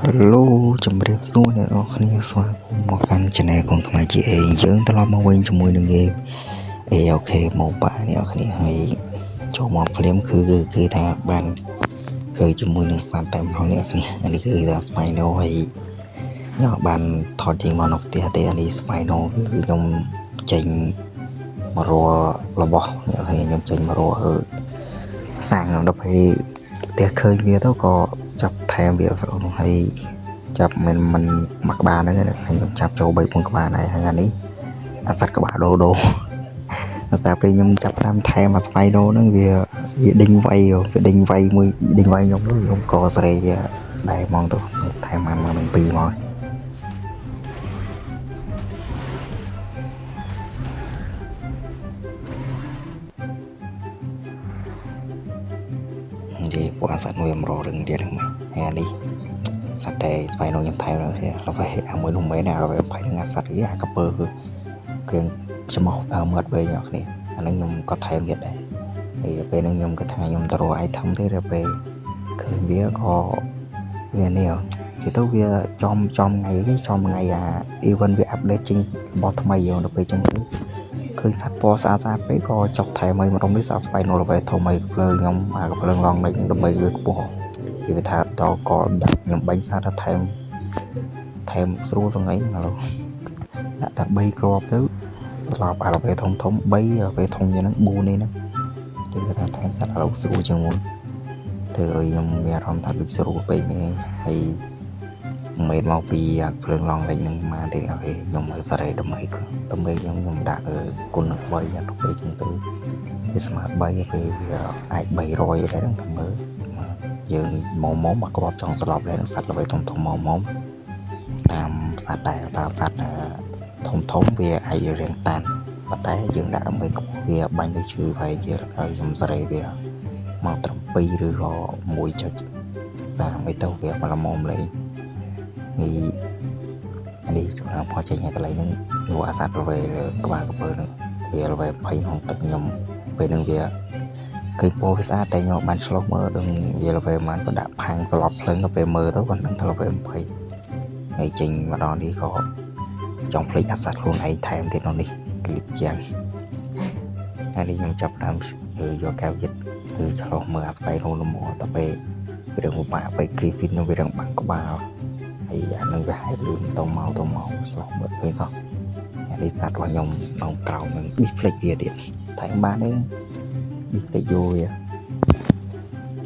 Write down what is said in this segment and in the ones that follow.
Hello ជំរាបសួរអ្នកនរគ្នាស្វាគមន៍មកកាន់ Channel កូនខ្មែរ GA យើងត្រឡប់មកវិញជាមួយនឹង game AOK Mobile អ្នកនរគ្នាហើយចូលមកភ្លាមគឺថាបានគឺជាមួយនឹងស្មាតតែម្ដងអ្នកនរគ្នានេះគឺថា Spino ហើយខ្ញុំបានថតចេញមកនៅផ្ទះទេនេះ Spino គឺខ្ញុំចេញមករករបស់អ្នកនរគ្នាខ្ញុំចេញមករកសាំងដល់ពេលផ្ទះឃើញវាទៅក៏ចាប់ថែមវាហើយចាប់មិនមកក្បាលហ្នឹងហើយខ្ញុំចាប់ចូល 3-4 ក្បាលដែរហើយអានេះអាសត្វក្បាលដូតែពេលខ្ញុំចាប់តាមថែមអាស្បៃដូហ្នឹងវាដេញវាយមួយដេញវាយខ្ញុំក៏ស្រេកវាដែរហ្មងទៅថែមមកនឹង2មកនិយាយពួកអាសត្វមួយមករឹងទៀតហ្នឹងហើយអានេះសត្វតែស្បៃនោះខ្ញុំថែមដល់ហើយអាមួយនោះមិនមែនដល់ពេល20នឹងអាសត្វវាអាកពើគឺគ្រឿងច្មោះមើលវិញអ្នកនេះអាហ្នឹងខ្ញុំក៏ថែមទៀតដែរហើយពេលហ្នឹងខ្ញុំក៏ថាខ្ញុំទៅរក item ទេដល់ពេលឃើញវាក៏វានេះគេទៅវាចំថ្ងៃគេចំថ្ងៃអា event វា update ចេញរបស់ថ្មីដល់ពេលចឹងទៅឃើញសត្វពណ៌ស្អាតពេកក៏ចុកថែមឲ្យម្ដងនេះស្បៃនោះដល់ពេលធំឲ្យភ្លើងខ្ញុំអាភ្លើងឡងនេះដើម្បីវាខ្ពស់វាថាតក៏ដាក់ខ្ញុំបាញ់សារថែមស្រួលថ្ងៃឥឡូវដាក់តែ3គ្រាប់ទៅស្លាប់អាពេលធំ3ពេលធំយ៉ាងហ្នឹង4នេះហ្នឹងគឺថាថែមសត្វឥឡូវស្រួលជាងមុនធ្វើឲ្យខ្ញុំមានអារម្មណ៍ថាដូចស្រួលពេកនេះហើយមិនមកពីអាភ្លើងឡងលេងហ្នឹងមកទេឲ្យខ្ញុំមើលសារ៉េដើម្បីខ្ញុំដាក់គុណនឹង3យ៉ាងទៅពេលចឹងទៅវាស្មើ3ពេលវាអាច300ដែរហ្នឹងទៅមើលយើងមកមកគ្រាប់ចង់ស្លាប់ដែរសត្វល្បីធំមកតាមសត្វដែរតាមសត្វធំវាអាចរៀងតាន់ប៉ុន្តែយើងដាក់ដើម្បីវាបាញ់ទៅជឿហើយជាហើយខ្ញុំសរេវាមកត្រឹម2ឬក៏1.3ទៅវាមកល្មមលេងហើយនេះខ្ញុំផោះចេញឲ្យកន្លែងហ្នឹងនោះអាសត្វល្បីក្បាលកពើហ្នឹងវាល្បី20ក្នុងទឹកខ្ញុំពេលហ្នឹងវាឃើញពណ៌វាស្អាតតែខ្ញុំបានឆ្លុះមើលដឹងវាល្បីមិនក៏ដាក់ផាំងស្លប់ភ្លើងទៅពេលមើលទៅក៏នឹងល្បី20ហើយចេញមកដល់នេះក៏ចង់ភ្លេចអាសត្វខ្លួនឯងថែមទៀតនោះនេះគ្លីបយ៉ាងហើយនេះខ្ញុំចាប់តាមយកកែវយិតគឺឆ្លុះមើលអាស្បៃនោះលំអទៅពេលរឿងពិបាកពេល Griffin នឹងវារឿងបាំងក្បាលហើយអានឹងវាហែកលឿនទៅមកឆ្លុះមើលពេលសោះអានេះសត្វរបស់ខ្ញុំនៅក្រោមនឹងប៊ីភ្លេចវាទៀតថែមបានទេប៊ីភ្លេចយូរវា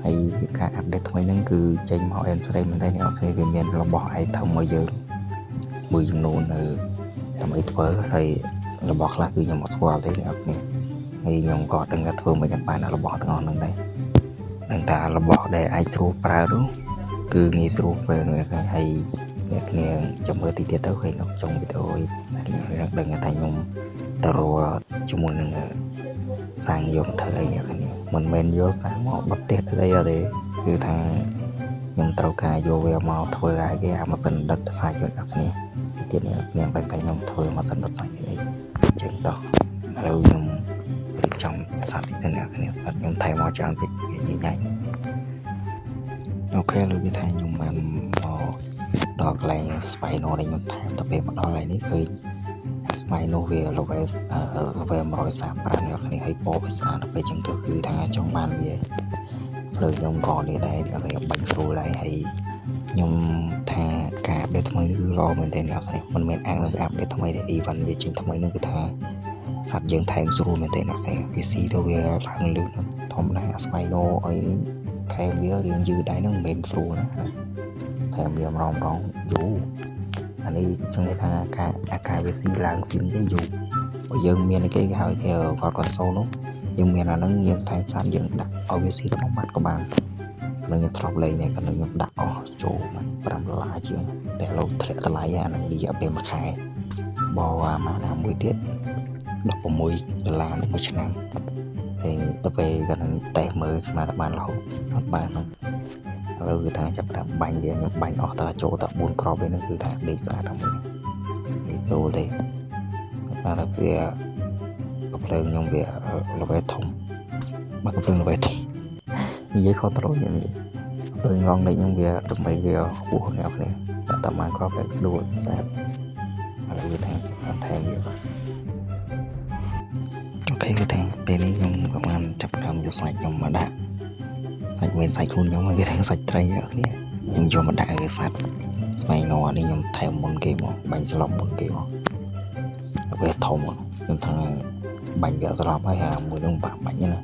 ហើយការអាប់ដេតថ្មីហ្នឹងគឺចេញមកអែមស្រីមែនទេអ្នកនរគ្នាវាមានរបស់ item មកយើងមួយចំនួននៅដើម្បីធ្វើហើយរបស់ខ្លះគឺខ្ញុំអត់ស្គាល់ទេអ្នកនរគ្នាហើយខ្ញុំក៏ដឹងថាធ្វើមិនបានរបស់ទាំងអស់ហ្នឹងដែរដឹងថារបស់ដែលអាចស្រួលប្រើនោះគឺងាយស្រួលពេលនោះហើយអ្នកគ្នាចាំមើលទីទៀតទៅឃើញនៅក្នុងវីដេអូខ្ញុំដឹងថាខ្ញុំទៅរកជាមួយនឹងសាំងយកធ្វើអីអ្នកគ្នាមិនមែនយកសាំងមកបិទផ្ទះអីទេគឺថាខ្ញុំត្រូវការយកវាមកធ្វើឲ្យគេអាម៉ាស៊ីនដុតសាច់អ្នកគ្នាទៀតនេះខ្ញុំដឹងថាខ្ញុំធ្វើម៉ាស៊ីនដុតសាច់អីអញ្ចឹងតោះឥឡូវខ្ញុំរៀបចំសត្វទីអ្នកគ្នាសត្វខ្ញុំថែមមកច្រើនពេកញ៉ៃអូខេឥឡូវវាថាខ្ញុំបានមកដល់កន្លែងស្បៃណូនេះខ្ញុំថែមទៅពេលមកដល់កន្លែងនេះឃើញស្បៃណូវាល្វែ135អ្នកគ្នាឲ្យពោវាស្អាតទៅពេលចឹងទៅគឺថាចង់បានវាភ្លើងខ្ញុំក៏នេះដែរអ្នកគ្នាបាញ់ស្រួលដែរហើយខ្ញុំថាការអាប់ដេតថ្មីនេះគឺល្អមែនទេអ្នកគ្នាមិនមែនអាងនឹងអាប់ដេតថ្មីទេ event វាចេញថ្មីនោះគឺថាសត្វយើងថែមស្រួលមែនទេអ្នកគ្នាវាស៊ីទៅវាឡើងលឿនធម្មតាស្បៃណូអីថែមវារៀងយឺតដែរនឹងមិនមែនស្រួលណាថែមវាម្ដងយូរអានេះចង់និយាយថាអាការវាស៊ីឡើងស៊ីនវាយូរបើយើងមានគេហៅគេគាត់កូនសូលនោះយើងមានអាហ្នឹងយើងថែមផ្សំយើងដាក់ឲ្យវាស៊ីទៅម៉ាត់ក៏បាននឹងខ្ញុំធ្លាប់លេងតែគាត់ខ្ញុំដាក់អស់ចូល$5ជាងតែឥឡូវធ្លាក់តម្លៃអាហ្នឹងរយៈពេល1ខែបអាម៉ាណាមួយទៀត$16មួយឆ្នាំតែទៅពេលគាត់នឹងតេស្តមើលស្មានតែបានរហូតអត់បានហ្នឹងឥឡូវគឺថាចាប់ដាក់បាញ់វាខ្ញុំបាញ់អស់តើចូលតែ4គ្រាប់វិញហ្នឹងគឺថាដេកស្អាតហ្នឹងវាចូលទេថាវាកំភ្លើងខ្ញុំវាល្បីធំមកកំភ្លើងល្បីធំនិយាយខុសត្រូវខ្ញុំ đôi ngon đấy nhưng việc tụi mày việc của nè này đã tầm ăn có phải đuổi sát mà vừa thèm việc ok cái thằng bên này nhung công an chập đầm cho sạch nhung mà đã sạch bên sạch luôn nhung mà cái thằng sạch tray nữa nè nhung cho mà đã cái sạch mày ngồi đi nhung thèm món kia mà bánh salom món kia mà về thùng nhung thằng bánh vẽ salom hay là mùi nhung bạc bánh như này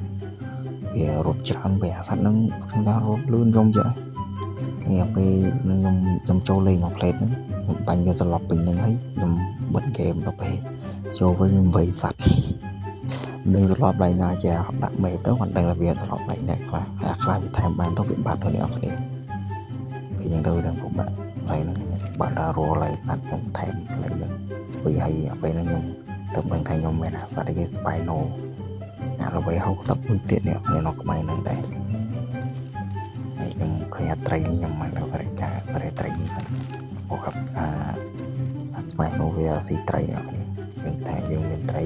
vì rốt trắng vẽ sạch nó chúng ta rốt lươn trong vậy nghe về nhung cho lên một plate nữa bánh vẽ salom bình nhung ấy nhung bật game nó về cho với nhung về sạch đừngสลบlạiนะจ๊ะดักเมย์ต้องวันดังระเบียสลบlạiเนี่ยครับคลายแทนบ้านต้องเป็นบาดตัวนี้ออกนี่เป็นอย่างเดิมดังผมอะไรนั่นบาดาโรอะไรสัตว์ผมแทนอะไรนั่นไปให้ไปนั่นยมเติมดังไทยยมเมนะสัตว์ที่สไปโนเราไปเขาตับมือเตี้ยเนี่ยในนอกไม่นั่นได้ยมเคยไตรนี่ยมมันเราใส่จ่าใส่ไตรนี่สัตว์พวกครับสัตว์สไปโนเวียสีไตรเนี่ยนี่จึงแต่ยังเป็นไตร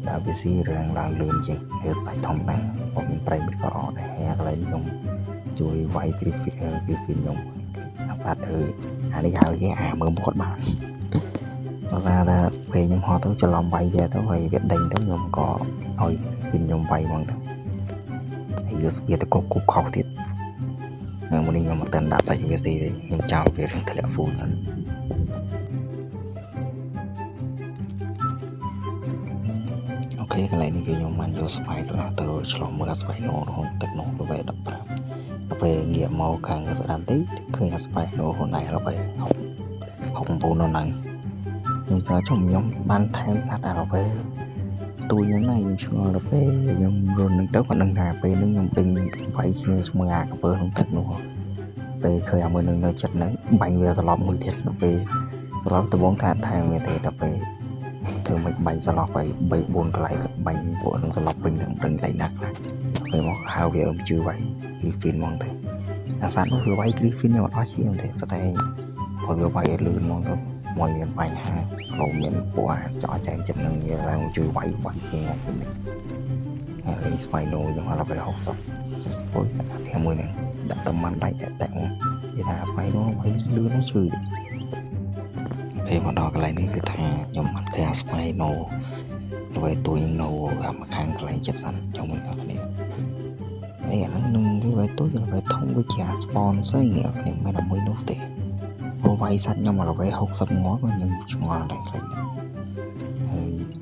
ดาววิซีเรื่องรางเลือนจริงเรื่องใส่ทองดังผมเป็นไตรมิตรก็ออกได้อะไรนี่ยมช่วยไว้กริฟินยมอาสาอันนี้ยาวแค่มือบุกบ้านเพราะว่าถ้าเพลงยมฮอต้องจะลองใบเดียวต้องไปเวียดดิงต้องยมก็เอาฟินยมใบมั้งต้องไอ้ยูสเปียตะกุกขอบติดวันนี้ยมมาเต้นดาใส่ยูเอสดียมเจ้าเวียดทะเลฟูสันโอเคกันเลยนี่คือยมมันยูสไปก็แล้วตัวฉลองมือสไปโน่ของตึกโน่เราไปดับปราบเราไปเงียบเมาขังกับสถานที่เคยสไปโน่คนไหนเราไปhọcปูนนังยมเราชมยมบ้านแทนสัตว์เราไปตัวยังไงยมเราไปยมโดนนึงเต้าคนนึงหาไปนึงยมดึงไฟเชื่อชมือกับเบอร์ของตึกโน่ไปเคยเอามือนึงเลยจัดนั้นบังเวลสลับมือเด็ดเราไปสลับตัวบงการทางเวทีเราไปเธอไม่บังสลับไปใบบนกลายกับบังปวดนึงสลับเป็นดึงไหลหนักเลยไปมองหาเวลชื่อไว้กริฟฟินมองเถอะอาสาก็คือไว้กริฟฟินเนี่ยมันว่าชี้เถอะแต่พอเวลไว้ลื่นมองเถอะมองเวียนไปหาเราเมียนปวดจ่อใจจัดหนึ่งเวลาชื่อไว้บังคือมองเป็นหนึ่งเลยสไปโนยังว่าเราไปหกจับโอ้ยแต่แค่มือหนึ่งดับตำมันได้แต่ที่ทางสไปโนไว้ลื่นให้ชื่อโอเคมาดอกอะไรนี่คือทางยมมันแค่สไปโนเราไปตัวยังโนกับมาค้างอะไรจัดสรรยมมันแบบนี้ไอ้นั่นนึงที่ไปตัวยังไปท่องไปแจกสปอนเซอร์เนี่ยเนี่ยไม่ทำไม่รู้แต่พอไว้สัตว์ยังมาเราไปหกสับงอมันยังชงอะไรอะไรเนี่ย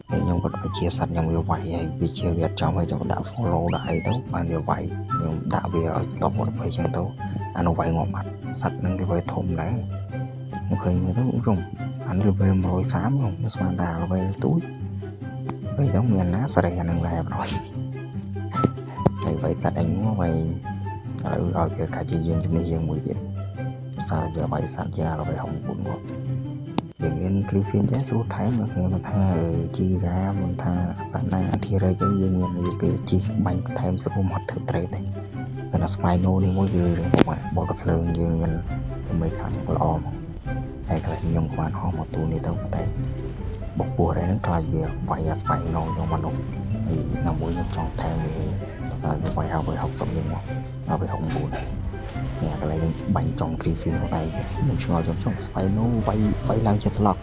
ไอ้ยังก็ไปเชียร์สัตว์ยังไปไอ้ไปเชียร์เวียดจอมให้จอมด่าฟอลโล่ได้เท่ามันไปไว้ยังด่าเวียสต็อปหมดไปเชียงเท่าอันเอาไว้งอมัดสัตว์นั่งไปทมนะมันเคยมีทั้งอุ้งอันนี้เราไปมาลอยซ้ำkhông nó sang tàเราไปtúiไปต้องเมียนนะสระกันหนึ่งแล้วrồi thầy vậy cả anh muốn vậy rồi cái cả chị dương trong này dương mùi việt sao giờ vậy sao giờเราไปhồng buồn quáอย่างเงี้ยคือฟิล์มแจ๊สรูไทม์มันท่าจีกามันท่าสันนาที่อะไรก็ยังเงี้ยอยู่เกี่ยวจีบังไทม์สกุลหดเถิดเตะแต่เป็นสไปโนนี่มั่วยืนเลยบอกว่าบอกกับเพลิงยืนเงี้ยไม่ขันก็อ้อมไอ้กระดิ่งยมควานห้องมาตูนี่เท่าแต่บอกบัวได้นั้นกลายเบียไว้สไปโนยมมันกไอ้น้ำมวยยมจองแทงเลยภาษาไว้เอาไปhọcสมยังบอกเอาไปหงบุญเนี่ยอะไรเป็นบังจองกรีฟินของใดมันชอบจองสไปโนไว้ลังจะทะเลาะ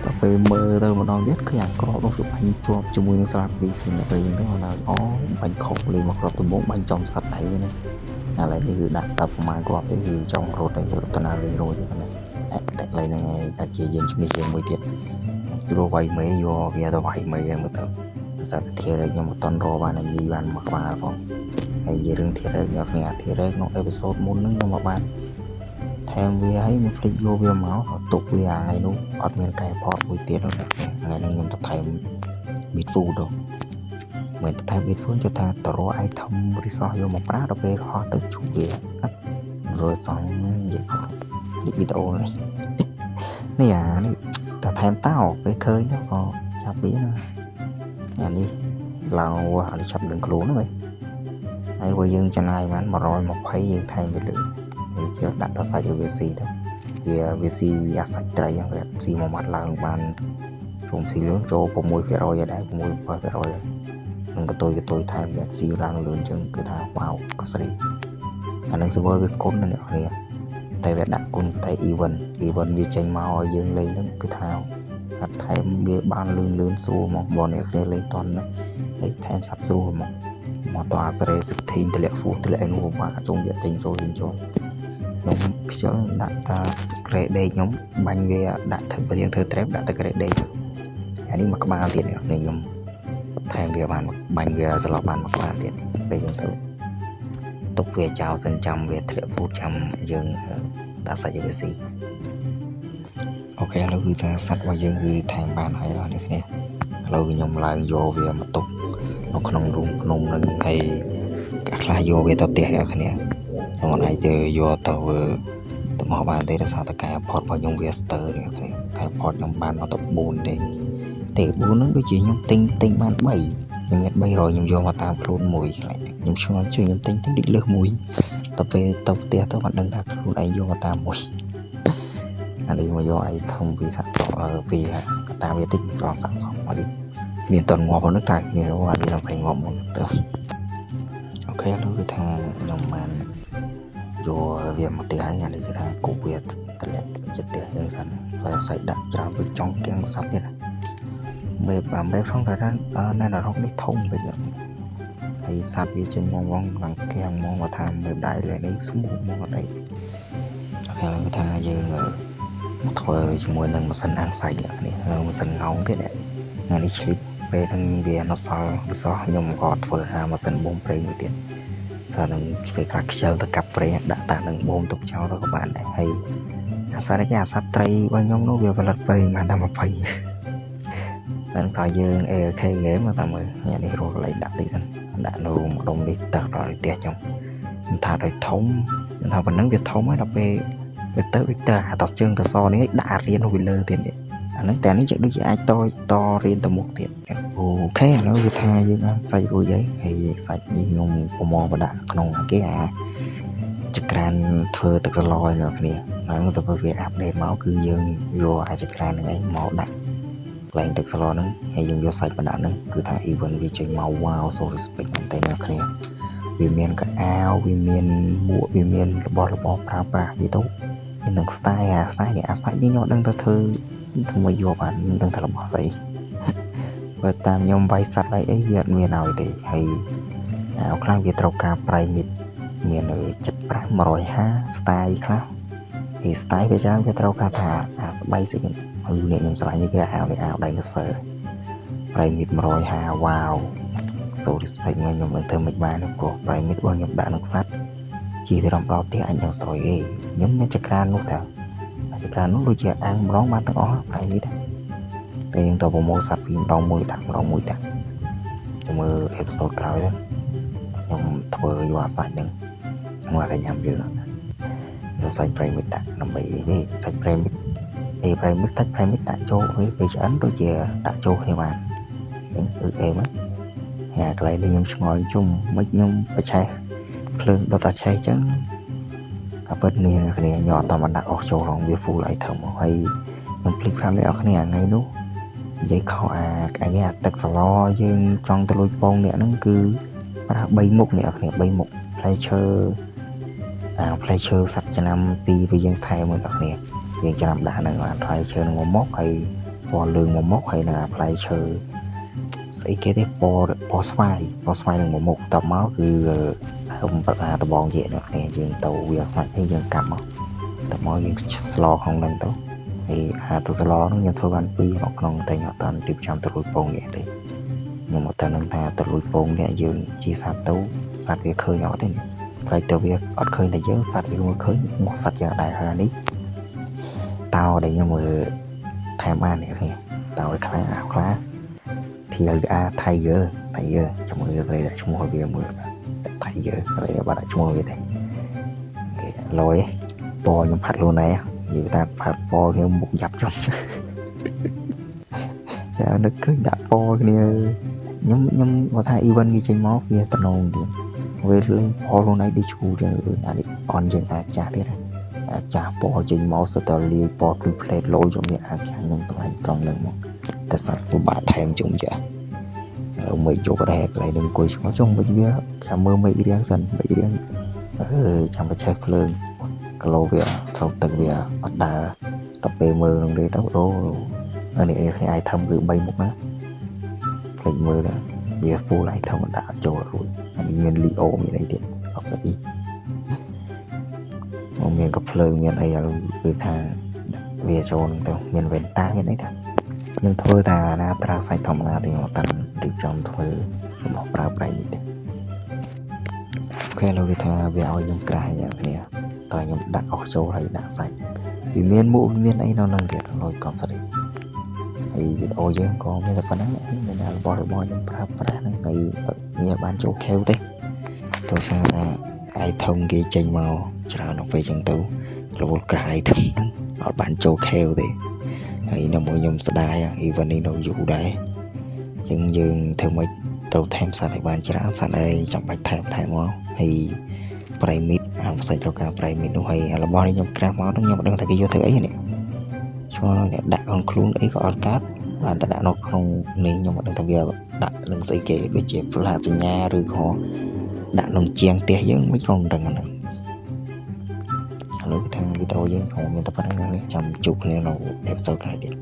ต่อไปเมื่อเรามาลองเด็ดขยันก็ต้องฝึกบังจวบจมูกนึงสลับกรีฟินไปยังต้องเราอ๋อบังขบเลยมากรอบตัวบงบังจองสัตว์ไหนเนี่ยอะไรนี่คือดักตับมาก็ไปคือจองรถในรถตนาเลยโรยกันเนี่ยแต่อะไรยังไงอาจจะยืนชุมยืนมือเดียดโรไว้ไม่ยอเวียตัวไว้ไม่ยังมือเถอะสัตว์เทียร์ยังมาตอนรอบ้านยังยีวันมากกว่าพอไอ้เรื่องเทียร์อยากเนี่ยเทียร์น้องเอพิโซดมุนนึงมาบ้านแทนเวียให้มันฟลิกโยเวียเมาส์ตกเวียไงนู้อดเมียนไก่พอดมือเตี้ยแล้วเนี่ยไงนึงยังจะไทยบิดฟูดเหมือนจะไทยบิดฟูดจะทำตัวไอ้ทำบริษัทโยมาปราดเอาไปรอตึกชูเวียrồi xong vậy không đi video này này à ta thêm taoไปเคยแล้วก็จับเบี้ยนะอันนี้เราอันนี้จับดึงครูนะมั้ยไอ้วัยยังจะนายมันมารอยมาไพ่ยังไทยไปเลยเชื่อดันตัดสายVC ทั้งVC อยากใส่ใจอย่างแบบซีมามัดลางมันชมสีเหลืองโจผมมวยไปรอยได้ผมมวยไปรอยมันก็ตัวไทยแบบซีลางเลือนจึงคือทางว้าวก็สรี អានឹង server វាគុណណាអ្នកគ្នាតែវាដាក់គុណតែ event វាចេញមកឲ្យយើងលេងហ្នឹងគឺថាសត្វថែមវាបានលឿនស្រួលមកបងអ្នកគ្នាលេងតន់ណាហើយថែមសត្វស្រួលមកតអាស្រ័យសិទ្ធិធីមតម្លាក់ហ្វូតម្លាក់នោះមកជុំវាចេញចូលខ្ញុំខ្ជិលដាក់តាក្រេដេកខ្ញុំបាញ់វាដាក់ធ្វើយើងធ្វើ trap ដាក់តែក្រេដេកអានេះមកក្បាលទៀតអ្នកគ្នាខ្ញុំថែមវាបានបាញ់វាស្លាប់បានមកក្បាលទៀតពេលយើងទៅទុកវាចោលសិនចាំវាធ្លាក់ហ្វូចាំយើងដាក់សាច់វាស៊ីអូខេឥឡូវគឺថាសត្វរបស់យើងគឺថែមបានហើយបងប្អូនគ្នាឥឡូវខ្ញុំឡើងយកវាមកទុកនៅក្នុងរូងភ្នំនឹងហើយខ្លះយកវាទៅផ្ទះអ្នកគ្នាខ្ញុំអាចទៅយកទៅមកបានទេដោយសារតែការផតរបស់ខ្ញុំវាស្ទើរនេះគ្នាការផតខ្ញុំបានមកទៅ4ទេ4ហ្នឹងដូចជាខ្ញុំទិញបាន3ខ្ញុំមាន300ខ្ញុំយកមកតាមខ្លួនមួយខ្លាចខ្ញុំឆ្ងល់ជួយខ្ញុំទិញដូចលើសមួយទៅពេលទៅផ្ទះទៅមិនដឹងថាខ្លួនឯងយកមកតាមមួយអានេះមកយកឯធំពីសាក់ពីកតាវាតិចរំសាក់សមមកនេះមានតន់ងាប់ហ្នឹងតែគ្នាអានេះឡើងផ្សេងងាប់មកទៅអូខេឥឡូវគឺថាខ្ញុំបានយកវាមកផ្ទះហើយអានេះគឺថាគប់វាតម្លាក់ចិត្តផ្ទះយើងសិនហើយសាច់ដាក់ច្រើនទៅចង់កៀងសັບទៀតមេផងតែនៅរកនេះធំវិញហើយសัตว์វាចេញមកឡើងកៀងមកថាមេដៃលេនេះស្មូតមកអត់អីអូខេគឺថាយើងមកធ្វើជាមួយនឹងម៉ាស៊ីនអាំងសាច់នេះម៉ាស៊ីនងោងទៀតថ្ងៃនេះឆ្លៀតពេលហ្នឹងវានៅសល់ខ្ញុំក៏ធ្វើម៉ាស៊ីនបូមប្រេងមួយទៀតថានឹងពេលខ្លះខ្ជិលទៅកាប់ប្រេងដាក់តានឹងបូមទុកចោលទៅក៏បានដែរហើយអាសាប់ត្រីរបស់ខ្ញុំនោះវាផលិតប្រេងបានតែ20តែតើយើងALK game មកតាមមើលនេះរកកន្លែងដាក់តិចសិនដាក់នៅម្ដុំនេះទឹកដល់ផ្ទះខ្ញុំថាដូចធំថាប៉ុណ្ណឹងវាធំហើយដល់ពេលវាទៅដូចទៅអាតជើងតសនេះដាក់រៀននៅលើទៀតអាហ្នឹងតែនេះដូចជាអាចតរៀនទៅមុខទៀតអូខេឥឡូវគឺថាយើងអាចសាច់រួចហើយសាច់នេះខ្ញុំប្រមបដាក់ក្នុងគេចក្រានធ្វើទឹកសឡឲ្យអ្នកគ្នាហើយទៅវាអាប់ដេតមកគឺយើងយកអាចក្រានហ្នឹងឯងមកដាក់កន្លែងទឹកសឡហ្នឹងហើយយើងយកសាច់បណ្ដាក់ហ្នឹងគឺថា event វាចេញមក wow so respect មែនតើអ្នកគ្នាវាមានកអាវវាមានមួកវាមានរបស់ប្រើប្រាស់យីទៅមាននឹង style អាសាច់នេះខ្ញុំដឹងទៅធ្វើមកយកបានដឹងថារបស់ស្អីបើតាមខ្ញុំវាយសัตว์អីវាអត់មានឲ្យទេហើយអាវខ្លះវាត្រូវការប្រៃមីតមាននៅ75 150 style ខ្លះហើយ style វាច្រើនវាត្រូវការថាអាស្បៃស្អីហើយអ្នកខ្ញុំស្រឡាញ់នេះគឺអាវដៃកសើប្រៃមីត150 wow so respect ខ្ញុំមិនធ្វើមិនបានព្រោះប្រៃមីតរបស់ខ្ញុំដាក់នឹងសัตว์ជាវារំដល់ផ្ទះអញនឹងស្រួយឯងខ្ញុំមានចក្រាននោះតើចក្រាននោះដូចជាអាំងម្ដងបានទាំងអស់ប្រៃមីតតែយើងទៅប្រមូលសัตว์ពីម្ដងមួយដាក់ចាំមើលអេពីសូតក្រោយខ្ញុំធ្វើយកអាសាច់ហ្នឹងមកឲ្យញ៉ាំយើងយកសាច់ប្រៃមីតដាក់ដើម្បីនេះសាច់ប្រៃមីតប្រៃមីតសាច់ប្រៃមីតដាក់ចូលពេលឆ្អិនដូចជាដាក់ចូលគ្នាបានហ្នឹងអេមកហើយកន្លែងនេះខ្ញុំឆ្ងល់ជុំមិនខ្ញុំបច្ឆេះភ្លើងដុតអាឆេះអញ្ចឹងក៏ពិតនេះអ្នកគ្នាញ៉ាំតាមបណ្ដាក់អស់ចូលក្នុងវា full item ហើយខ្ញុំភ្លេចប្រាប់អ្នកគ្នាថ្ងៃនោះនិយាយខុសអាទឹកសឡយើងចង់ទៅលួចពងអ្នកហ្នឹងគឺប្រើ3មុខអ្នកគ្នា3មុខផ្លែឈើផ្លែឈើសត្វឆ្នាំស៊ីពីយើងថែមអ្នកគ្នាយើងចាំដាក់ហ្នឹងផ្លែឈើនឹងមួយមុខហើយពណ៌លឿងមួយមុខហើយនឹងផ្លែឈើស្អីគេទេពណ៌ស្វាយនឹងមួយមុខតមកគឺដបងនិយាយអ្នកគ្នាយើងទៅវាខ្លាចអីយើងកាប់មកតមកយើងស្លក្នុងហ្នឹងទៅហើយទឹកសឡហ្នឹងខ្ញុំធ្វើបាន2នៅក្នុងតែខ្ញុំអត់តាន់រៀបចំទៅលួចពងនេះទេខ្ញុំអត់តាន់នឹងថាទៅលួចពងនេះយើងជីសត្វទៅសត្វវាឃើញអត់ទេផ្លែទៅវាអត់ឃើញតែយើងសត្វវាមើលឃើញមកសត្វយ៉ាងដែរហើយនេះតោដែលខ្ញុំមើលថែមបាននេះគ្នាតោឲ្យខ្លាTLR Tiger ចាំមើលទៅដាក់ឈ្មោះឲ្យវាមើលTiger ហើយបាត់ដាក់ឈ្មោះវាទេគេលយពណ៌ខ្ញុំផាត់ខ្លួនឯងនិយាយថាផាត់ពណ៌ខ្ញុំមុខយ៉ាប់ចុះចានឹកឃើញដាក់ពណ៌គ្នាខ្ញុំគាត់ថា event គេចេញមកវាតំណងទៀតវាលេងពណ៌ខ្លួនឯងដូចឈូចឹងអានេះអនយើងអាចចាស់ទៀតអាចចាស់ពណ៌ចេញមកសតលាយពណ៌ plate លោយកនេះអាចចាស់ខ្ញុំថ្លៃត្រង់ហ្នឹងមកតែសត្វពិបាកថែមជុំចាឥឡូវមិនយកដែរកន្លែងនឹងអង្គុយឆ្ងល់ចុងវិញវាចាំមើលមេឃរៀងសិនមេឃរៀង ចាំបច្ចេកភ្លើងគីឡូវាត្រូវទឹកវាអត់ដើរដល់ពេលមើលនឹងទេទៅអូនេះគ្នា item គឺ3មុខណាភ្លេចមើលវា full item ដាក់ចូលរួចហើយមាន Leo មានអីទៀតអត់ស្អីមានក៏ភ្លើងមានអីឥឡូវគឺថាវាចូលនឹងទៅមាន Venta មានអីតាខ្ញុំធ្វើតាណាត្រាសាច់ធម្មតាទេមកតាំងរៀបចំធ្វើរបស់ប្រើប្រាស់នេះទេអូខេឥឡូវវាថាវាឲ្យខ្ញុំក្រាយអ្នកគ្នាតើខ្ញុំដាក់អស់ចូលហើយដាក់សាច់វាមានមុខមានអីនៅនឹងទៀតលុយកុំស្អីហើយវីដេអូយើងក៏មានតែប៉ុណ្ណឹងមានតែរបស់ខ្ញុំប្រើប្រាស់ហ្នឹងហើយនេះបានចូលខេវទេទៅសារថាitem គេចេញមកច្រើនដល់ពេលចឹងទៅរវល់ក្រាយទៅហ្នឹងអត់បានចូលខេវទេហើយនៅមួយខ្ញុំស្ដាយ event នេះនៅយូរដែរចឹងយើងធ្វើម៉េចត្រូវថែមសត្វឲ្យបានច្រើនសត្វអីចាំបាច់ថែមមកហើយប្រៃមីតផ្សេងត្រូវការប្រៃមីតនោះហើយរបស់នេះខ្ញុំក្រាស់មកហ្នឹងខ្ញុំមិនដឹងថាគេយកធ្វើអីនេះឆ្ងល់ហ្នឹងដាក់ក្នុងខ្លួនអីក៏អត់កើតបានតែដាក់នៅក្នុងនេះខ្ញុំមិនដឹងថាវាដាក់នឹងស្អីគេដូចជាផ្លាសសញ្ញាឬក៏ដាក់ក្នុងជាងផ្ទះយើងមិនក៏មិនដឹងហ្នឹងឥឡូវថាវីដេអូយើងក៏មានតែប៉ុណ្្នឹងនេះចាំជួបគ្នានៅអេពីសូតក្រោយទៀត